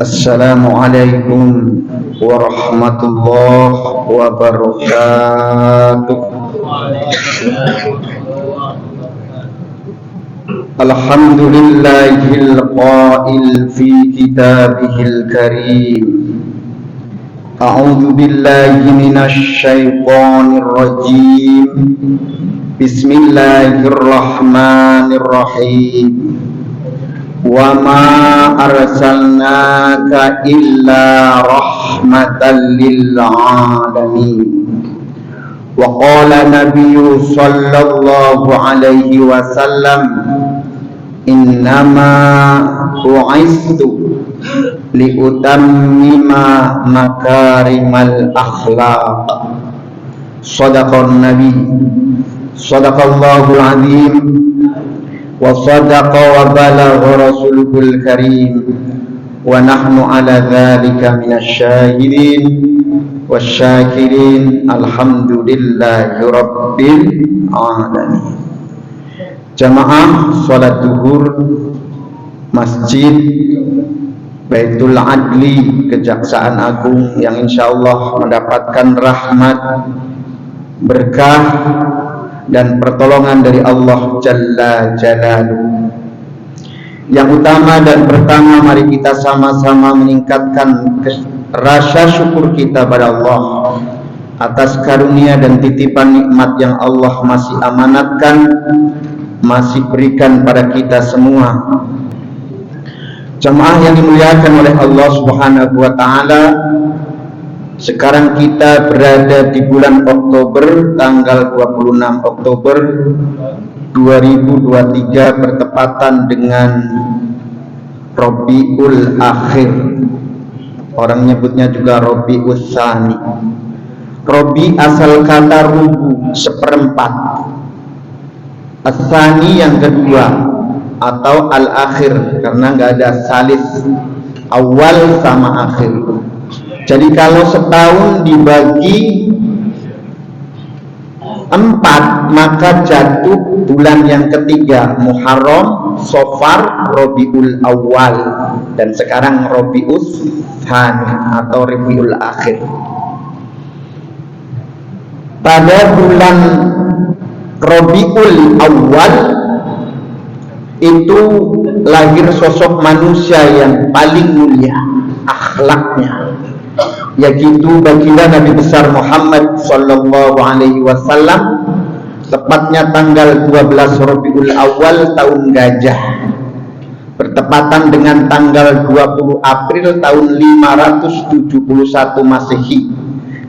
Assalamualaikum warahmatullahi wabarakatuh. Alhamdulillahil qail fi kitabihil karim. A'udzu billahi minasy syaithanir rajim. Bismillahirrahmanirrahim. Wa ma arsalnaka illa rahmatan lil alamin. Wa qala nabiyyu sallallahu alaihi wasallam, innama bu'istu liutammima makarimal akhlaq. Shadaqan nabi, sadaqallahul azim, wa sadaqa wa balagha rasuluhul karim, wa nahnu ala dzalika minasyahidin wasyakirin. Alhamdulillahi rabbil alamin. Jamaah salat zuhur Masjid Baitul Adli Kejaksaan Agung yang insyaallah mendapatkan rahmat, berkah dan pertolongan dari Allah Jalla Jalaluhu. Yang utama dan pertama, mari kita sama-sama meningkatkan rasa syukur kita pada Allah atas karunia dan titipan nikmat yang Allah masih amanatkan, masih berikan pada kita semua. Jemaah yang dimuliakan oleh Allah Subhanahu wa taala, sekarang kita berada di bulan Oktober, tanggal 26 Oktober 2023, bertepatan dengan Rabiul Akhir. Orang nyebutnya juga Rabiul Tsani. Rabi asal kata rubu, seperempat. As-Tsani yang kedua, atau al-akhir, karena nggak ada salis, awal sama akhir. Jadi kalau setahun dibagi 4, maka jatuh bulan yang ketiga, Muharram, Safar, Rabiul Awal, dan sekarang Rabiul Tsani atau Rabiul Akhir. Pada bulan Rabiul Awal itu lahir sosok manusia yang paling mulia akhlaknya, yaitu baginda Nabi besar Muhammad sallallahu alaihi wasallam, tepatnya tanggal 12 Rabiul Awal tahun Gajah, bertepatan dengan tanggal 20 April tahun 571 Masehi.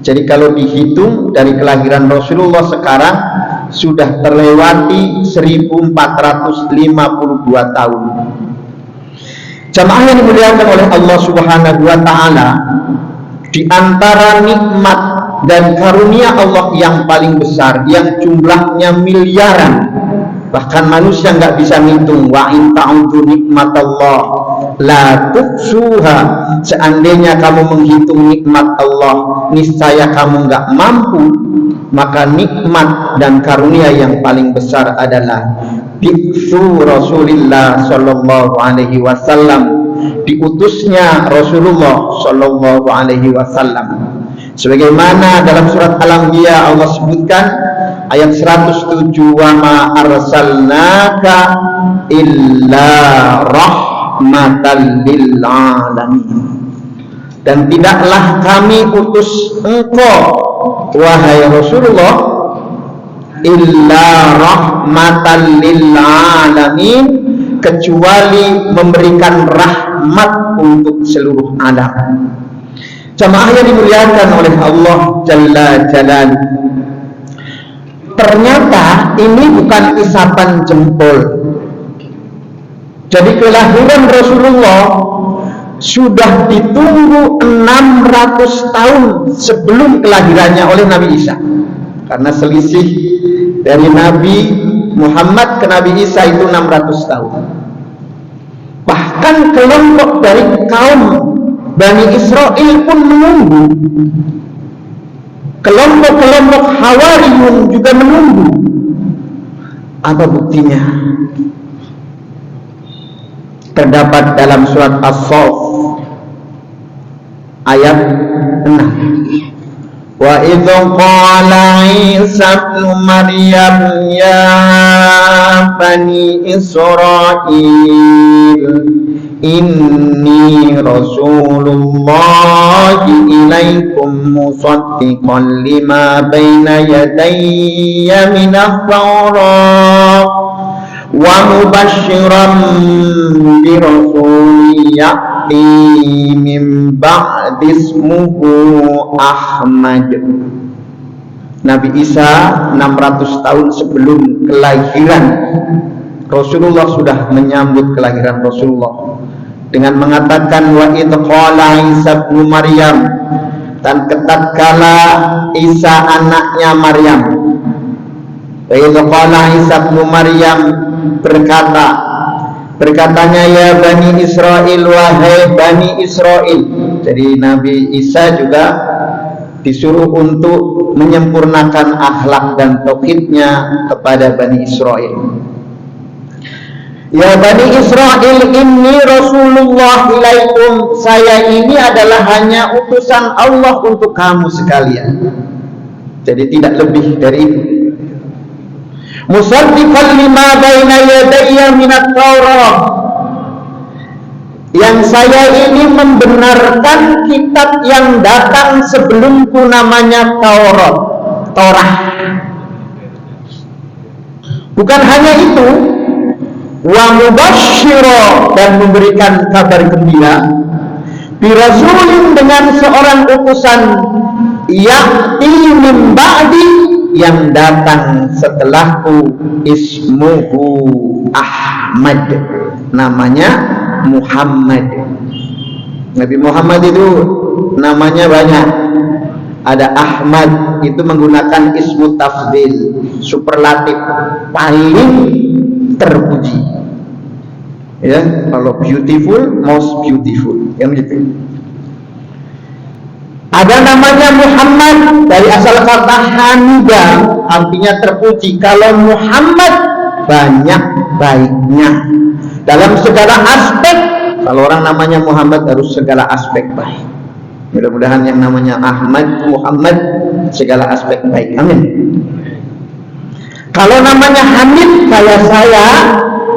Jadi kalau dihitung dari kelahiran Rasulullah sekarang sudah terlewati 1452 tahun. Jamaah yang dimuliakan oleh Allah Subhanahu wa taala, di antara nikmat dan karunia Allah yang paling besar, yang jumlahnya miliaran, bahkan manusia nggak bisa ngitung. Wa in ta'udzu nikmatallah la tuhsuha. Seandainya kamu menghitung nikmat Allah, niscaya kamu nggak mampu. Maka nikmat dan karunia yang paling besar adalah bi'tsu Rasulillah sallallahu alaihi wasallam, diutusnya Rasulullah sallallahu alaihi wasallam. Sebagaimana dalam surat Al-Anbiya Allah sebutkan ayat 107, wa ma arsalnaka illa rahmatan lil alamin. Dan tidaklah kami utus engkau wahai Rasulullah illa rahmatan lil alamin, kecuali memberikan rahmat untuk seluruh alam. Jamaah yang dimuliakan oleh Allah Jalla Jalaluhu, ternyata ini bukan isapan jempol. Jadi kelahiran Rasulullah sudah ditunggu 600 tahun sebelum kelahirannya oleh Nabi Isa. Karena selisih dari Nabi Muhammad ke Nabi Isa itu 600 tahun. Bahkan kelompok dari kaum Bani Israel pun menunggu. Kelompok-kelompok Hawariyun juga menunggu. Apa buktinya? Terdapat dalam surat As-Saff ayat 6. Wa idh qala Isa ibn Maryam ya bani Israil inni rasulullahi ilaikum musaddiqan lima baina yadayya minat Taurat wa mubasysyiran bi rasulin ya'ti min ba'di ismuhu Ahmad. Nabi Isa 600 tahun sebelum kelahiran Rasulullah sudah menyambut kelahiran Rasulullah dengan mengatakan wa idh qala Isa ibn Maryam, dan tatkala Isa anaknya Maryam, wa idh qala Isa ibn Maryam berkatanya ya Bani Israel, wahai Bani Israel. Jadi Nabi Isa juga disuruh untuk menyempurnakan akhlak dan tauhidnya kepada Bani Israel. Ya Bani Israel, inni Rasulullah ilaikum, saya ini adalah hanya utusan Allah untuk kamu sekalian. Jadi tidak lebih dari itu. Musaddiqan lima baina yadayya minat Taurat, yang saya ini membenarkan kitab yang datang sebelumku namanya Taurat. Bukan hanya itu, wa mubasysyiran, dan memberikan kabar gembira bi rasulin, dengan seorang utusan ya'ti min ba'di, yang datang setelahku, ismuhu Ahmad, namanya Muhammad. Nabi Muhammad itu namanya banyak. Ada Ahmad, itu menggunakan ismu tafdil, superlatif, paling terpuji. Ya, kalau beautiful, most beautiful, yang gitu. Ada namanya Muhammad dari asal kata hamida, artinya terpuji. Kalau Muhammad banyak baiknya dalam segala aspek. Kalau orang namanya Muhammad harus segala aspek baik. Mudah-mudahan yang namanya Ahmad, Muhammad, segala aspek baik. Amin. Kalau namanya Hamid kayak saya,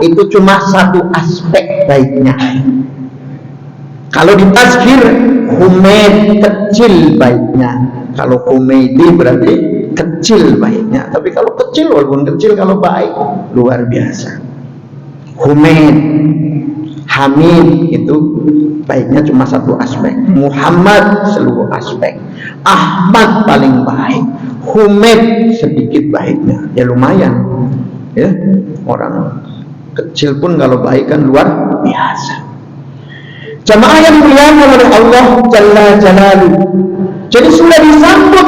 itu cuma satu aspek baiknya. Kalau ditazkir Humaid, kecil baiknya. Kalau Humaidi berarti kecil baiknya. Tapi kalau kecil, walaupun kecil, kalau baik luar biasa. Humaid, Hamid itu baiknya cuma satu aspek. Muhammad seluruh aspek. Ahmad paling baik. Humaid sedikit baiknya. Ya lumayan. Ya, orang kecil pun kalau baik kan luar biasa. Jamaah yang dimuliakan oleh Allah Jalla Jalaluhu. Jadi sudah disambut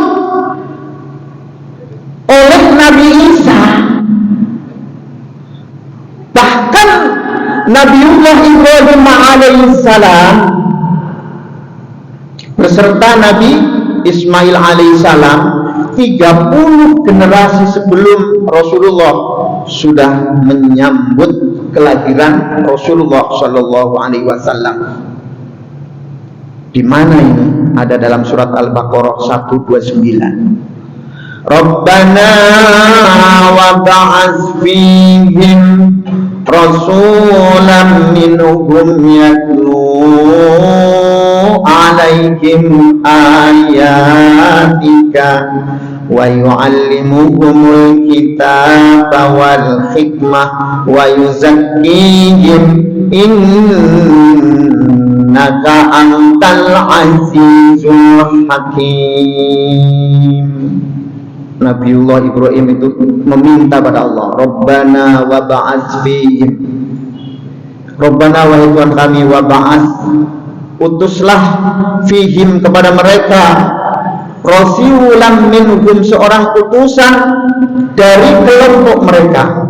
oleh Nabi Isa. Bahkan Nabiullah Ibrahim alaihissalam beserta Nabi Ismail alaihissalam, 30 generasi sebelum Rasulullah sudah menyambut kelahiran Rasulullah Shallallahu Alaihi Wasallam. Di mana ini? Ada dalam surat Al-Baqarah 129. Rabbana wa ba'ats fihim rasulan minhum yatlu alaihim ayatika wa yu'allimuhumul kitaba wal hikmah wa yuzakkihim innaka antal azizul hakim. Nabiullah Ibrahim itu meminta pada Allah, Rabbana wa ba'ats fihim, Rabbana wahai Tuhan kami, wa ba'ats, utuslah, fihim kepada mereka, rasulan minhum, seorang utusan dari kelompok mereka,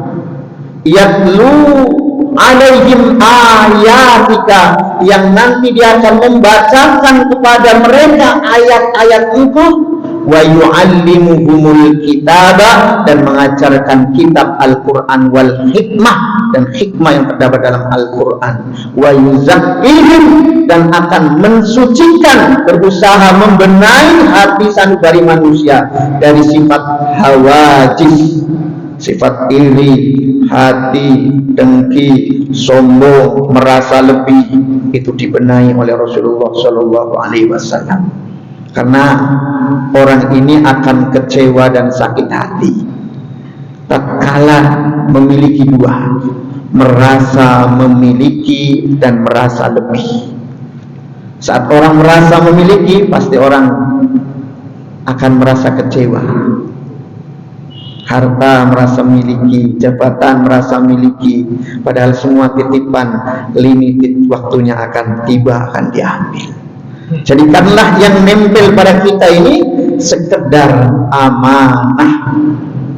yatlu alaihim ayatika, yang nanti dia akan membacakan kepada mereka ayat-ayat Engkau, wa yu'allimuhumul kitaba, dan mengajarkan kitab Al-Quran, wal hikmah, dan hikmah yang terdapat dalam Al-Quran, wa yuzakkihim, dan akan mensucikan, berusaha membenahi hati sanubari manusia dari sifat hawajis, sifat iri, hati, dengki, sombong, merasa lebih. Itu dibenahi oleh Rasulullah Shallallahu Alaihi Wasallam. Karena orang ini akan kecewa dan sakit hati tatkala memiliki dua, merasa memiliki dan merasa lebih. Saat orang merasa memiliki, pasti orang akan merasa kecewa. Harta merasa miliki, jabatan merasa miliki, padahal semua titipan limited, waktunya akan tiba, akan diambil. Jadikanlah yang nempel pada kita ini sekedar amanah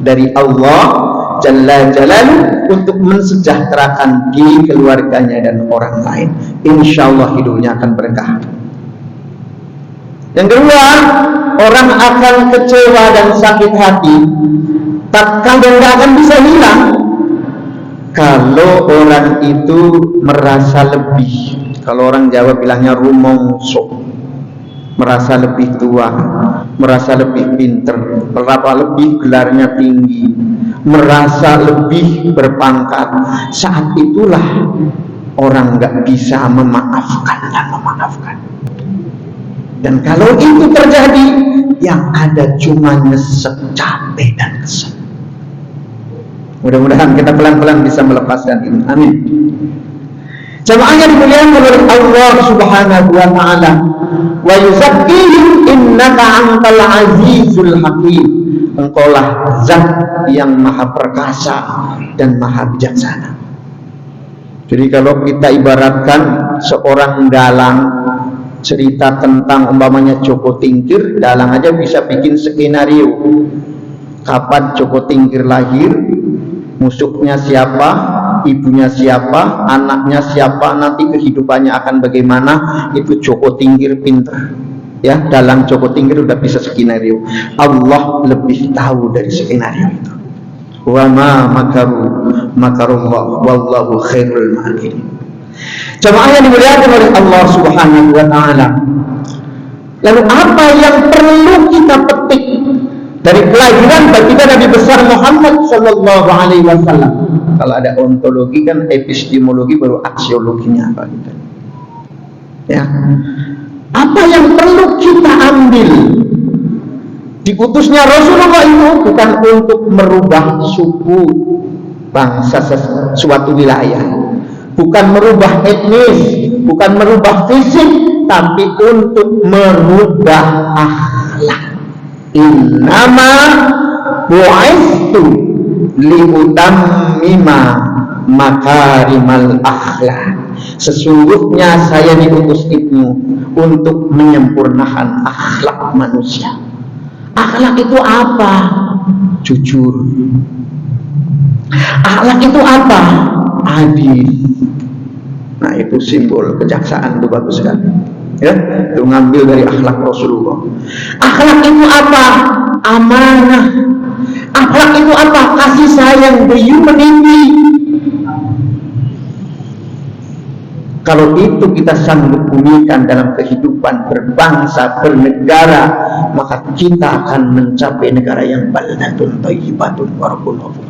dari Allah Jalla Jalaluhu untuk mensejahterakan diri, keluarganya, dan orang lain. Insya Allah hidupnya akan berkah. Yang kedua, orang akan kecewa dan sakit hati tatkala nggak akan bisa hilang kalau orang itu merasa lebih. Kalau orang Jawa bilangnya rumongso, merasa lebih tua, merasa lebih pinter, merasa lebih gelarnya tinggi, merasa lebih berpangkat. Saat itulah orang nggak bisa memaafkan dan memaafkan. Dan kalau itu terjadi, yang ada cuma nyesek, capek, dan kesel. Mudah-mudahan kita pelan-pelan bisa melepaskan ini. Amin. Jamaah yang dimuliakan oleh Allah Subhanahu wa Ta'ala, wa yuzakkihim innaka antal azizul hakim. Engkaulah zat yang maha perkasa dan maha bijaksana. Jadi kalau kita ibaratkan seorang dalang, cerita tentang umpamanya Joko Tingkir, dalang aja bisa bikin skenario. Kapan Joko Tingkir lahir, musuhnya siapa, ibunya siapa, anaknya siapa, nanti kehidupannya akan bagaimana. Itu Joko Tingkir pinter, ya. Dalang Joko Tingkir udah bisa skenario. Allah lebih tahu dari skenario itu. Wa ma makaru makarullah wallahu khairul makirin. Jamaah yang dimuliakan oleh Allah Subhanahu wa Ta'ala, lalu apa yang perlu kita petik dari pelajaran baginda Nabi besar Muhammad Sallallahu Alaihi Wasallam? Kalau ada ontologi kan epistemologi, baru aksiologinya apa gitu. Ya, apa yang perlu kita ambil? Diutusnya Rasulullah itu bukan untuk merubah suku, bangsa, suatu wilayah, bukan merubah etnis, bukan merubah fisik, tapi untuk merubah akhlak. Innama bu'istu liutammima makarimal akhlak. Sesungguhnya saya diutus itu untuk menyempurnakan akhlak manusia. Akhlak itu apa? Jujur. Akhlak itu apa? Adil. Nah, itu simbol kejaksaan, itu bagus sekali. Ya, itu ngambil dari akhlak Rasulullah. Akhlak itu apa? Amanah. Akhlak itu apa? Kasih sayang, the humanity. Kalau itu kita sanggup bunikan dalam kehidupan berbangsa, bernegara, maka kita akan mencapai negara yang baldatun thayyibatun warabun ghafur.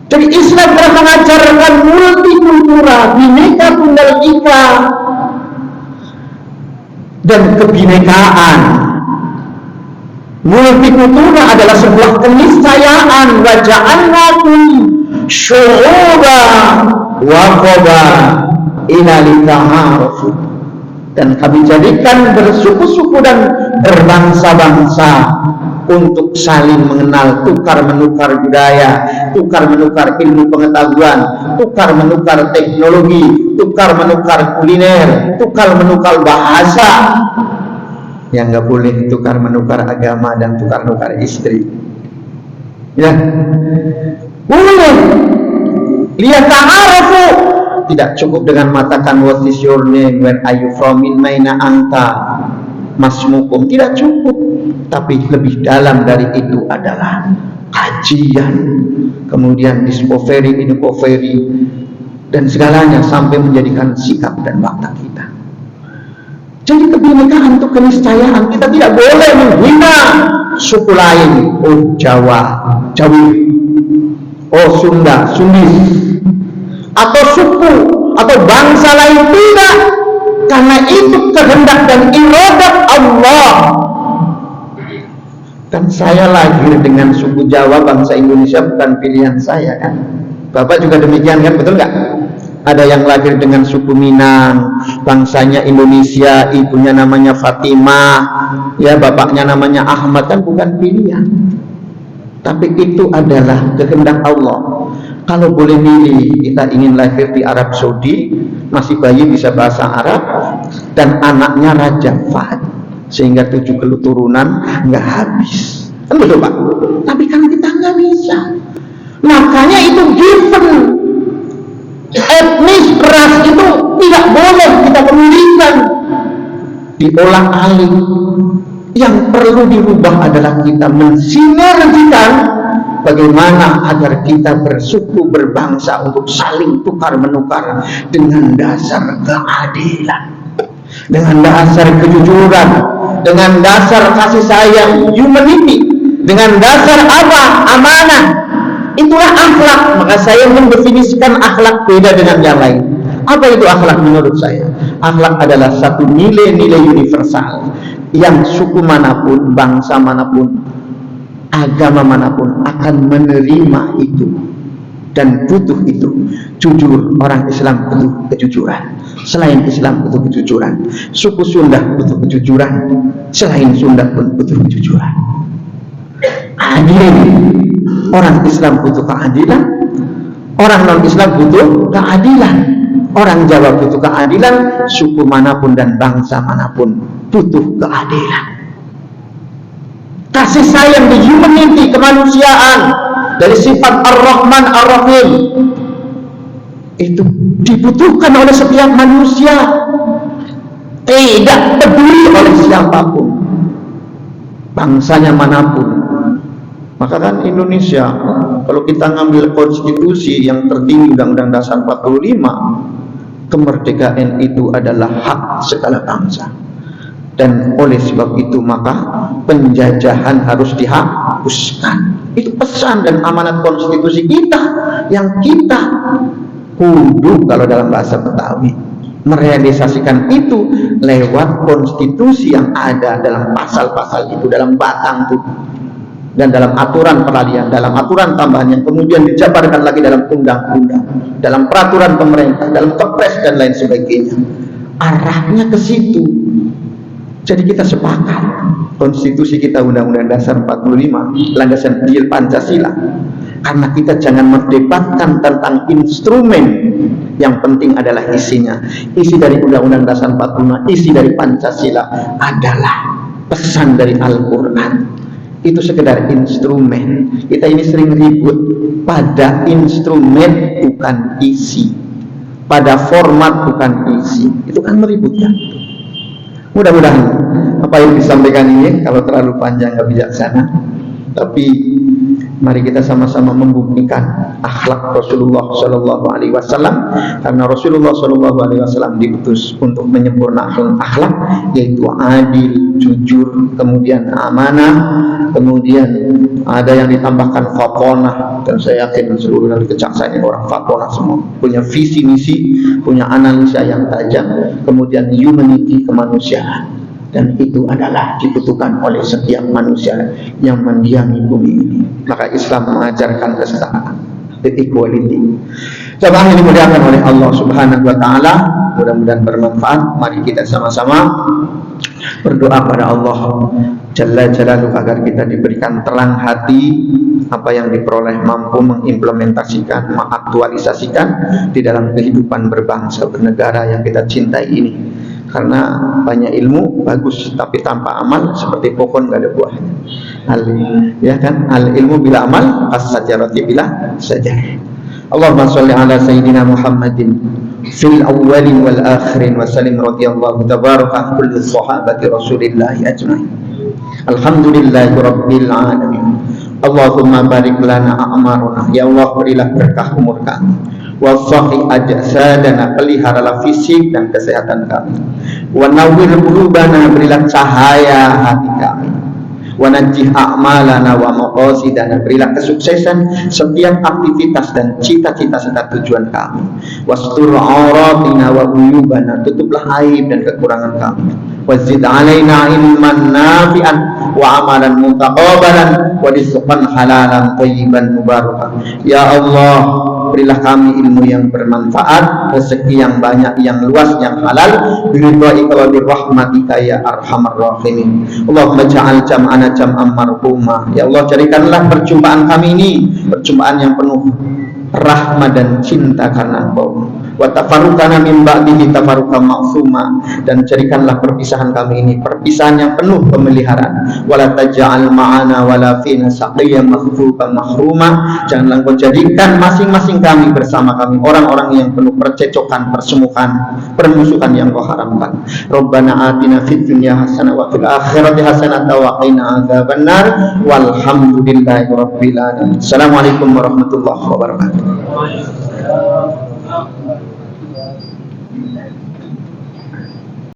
Jadi Islam telah mengajarkan multikultural, bineka tunggal ika, dan kebinekaan. Multikultural adalah sebuah keniscayaan. Wa ja'alnakum syu'uban wa qaba'ila lita'arafu. Dan kami jadikan bersuku-suku dan berbangsa-bangsa untuk saling mengenal, tukar menukar budaya, tukar menukar ilmu pengetahuan, tukar menukar teknologi, tukar menukar kuliner, tukar menukar bahasa. Yang nggak boleh tukar menukar agama dan tukar menukar istri. Ya, boleh. Lihat ta'arafu. Tidak cukup dengan mengatakan what is your name, where are you from, in maina anta. masmukum, tidak cukup. Tapi lebih dalam dari itu adalah kajian, kemudian discovery, inquiry, dan segalanya sampai menjadikan sikap dan watak kita. Jadi kebinekaan itu keniscayaan. Kita tidak boleh menghina suku lain. Oh Jawa, Jawi, oh Sunda, Sundis, atau suku atau bangsa lain, tidak. Karena itu kehendak dan iradat Allah. Dan saya lahir dengan suku Jawa, bangsa Indonesia bukan pilihan saya kan. Bapak juga demikian kan, betul nggak? Ada yang lahir dengan suku Minang, bangsanya Indonesia, ibunya namanya Fatimah, ya bapaknya namanya Ahmad, kan bukan pilihan. Tapi itu adalah kehendak Allah. Kalau boleh milih, kita ingin lahir di Arab Saudi, masih bayi bisa bahasa Arab, dan anaknya Raja Fahd, sehingga 7 keturunan nggak habis. Kan betul Pak? Tapi kan kita nggak bisa. Makanya itu given. Etnis, ras itu tidak boleh kita pedulikan, diolah-alik. Yang perlu dirubah adalah kita mensinergikan bagaimana agar kita bersuku, berbangsa untuk saling tukar-menukar dengan dasar keadilan, dengan dasar kejujuran, dengan dasar kasih sayang, humanity, dengan dasar apa? Amanah. Itulah akhlak. Maka saya mendefinisikan akhlak beda dengan yang lain. Apa itu akhlak menurut saya? Akhlak adalah satu nilai-nilai universal yang suku manapun, bangsa manapun, agama manapun akan menerima itu dan butuh itu. Jujur, orang Islam butuh kejujuran. Selain Islam butuh kejujuran. Suku Sunda butuh kejujuran. Selain Sunda pun butuh kejujuran. Adil. Orang Islam butuh keadilan, orang non-Islam butuh keadilan, orang Jawa butuh keadilan, suku manapun dan bangsa manapun butuh keadilan. Kasih sayang di humanity, kemanusiaan, dari sifat Ar-Rahman Ar-Rahim, itu dibutuhkan oleh setiap manusia, tidak peduli oleh siapapun, bangsanya manapun. Maka kan Indonesia, kalau kita ngambil konstitusi yang tertinggi Undang-Undang Dasar 45, kemerdekaan itu adalah hak segala bangsa. Dan oleh sebab itu maka penjajahan harus dihapuskan. Itu pesan dan amanat konstitusi kita, yang kita kudu, kalau dalam bahasa Betawi, merealisasikan itu lewat konstitusi yang ada dalam pasal-pasal itu, dalam batang itu, dan dalam aturan peralihan, dalam aturan tambahan yang kemudian dijabarkan lagi dalam undang-undang, dalam peraturan pemerintah, dalam kepres dan lain sebagainya. Arahnya ke situ. Jadi kita sepakat, konstitusi kita Undang-Undang Dasar 45 landasan ideal Pancasila. Karena kita jangan mendebatkan tentang instrumen, yang penting adalah isinya. Isi dari Undang-Undang Dasar 45, isi dari Pancasila adalah pesan dari Al-Quran. Itu sekedar instrumen. Kita ini sering ribut pada instrumen bukan isi, pada format bukan isi. Itu kan meributkan. Mudah-mudahan apa yang disampaikan ini, kalau terlalu panjang nggak bijaksana, tapi mari kita sama-sama membuktikan akhlak Rasulullah Shallallahu Alaihi Wasallam, karena Rasulullah Shallallahu Alaihi Wasallam diutus untuk menyempurnakan akhlak, yaitu adil, jujur, kemudian amanah, kemudian ada yang ditambahkan fatonah, dan saya yakin seluruh dari kejaksaan ini orang fatonah semua, punya visi misi, punya analisa yang tajam, kemudian humanity, kemanusiaan. Dan itu adalah dibutuhkan oleh setiap manusia yang mendiami bumi ini. Maka Islam mengajarkan kesetaraan, equality. Jamaah yang dimuliakan oleh Allah Subhanahu wa taala, mudah-mudahan bermanfaat. Mari kita sama-sama berdoa pada Allah Jalla Jalaluhu agar kita diberikan terang hati, apa yang diperoleh mampu mengimplementasikan, mengaktualisasikan di dalam kehidupan berbangsa bernegara yang kita cintai ini. Karena banyak ilmu bagus, tapi tanpa amal seperti pohon gak ada buahnya. Ya kan? Al ilmu bila amal, as sajarati bila sajar. Allahumma sholli ala sayyidina Muhammadin fil awwalin wal akhirin wa sallim radhiyallahu tabaraka an kulli sahabati Rasulillah ajmain. Alhamdulillahi rabbil alamin. Allahumma barik lana a'maruna, ya Allah berilah berkah umur kami, wa sahih ajsadana, peliharalah fisik dan kesehatan kami, wa nawwir qulubana, berilah cahaya hati kami, wa najjih a'malana wa maqasidana, berilah kesuksesan setiap aktivitas dan cita-cita serta tujuan kami, wastur auratina wa uyubana, tutuplah aib dan kekurangan kami, wazid alaina ilman nafi'an wa amalan mutaqabbalan wa rizqan halalan thayyiban mubarakan. Ya Allah, berilah kami ilmu yang bermanfaat, rezeki yang banyak, yang luas, yang halal, biridhaika wa birahmatika ya arhamar rahimin. Allahumma ja'al jam'ana jam'an marhuma. Ya Allah, jadikanlah perjumpaan kami ini perjumpaan yang penuh rahmat dan cinta karena Engkau. Wa tafarruqana min ba'dihi tafarruqan ma'suma, dan jadikanlah perpisahan kami ini perpisahan yang penuh pemeliharaan. Wala taj'al ma'ana wala fina saqiyyan makhfuban mahruma, janganlah Engkau jadikan masing-masing kami bersama kami orang-orang yang penuh percecokan, persemukan, permusuhan yang Kau haramkan. Rabbana atina fid dunya hasanah wa fil akhirati hasanah wa qina adzabannar. Walhamdulillahi rabbil alamin. Assalamualaikum warahmatullahi wabarakatuh.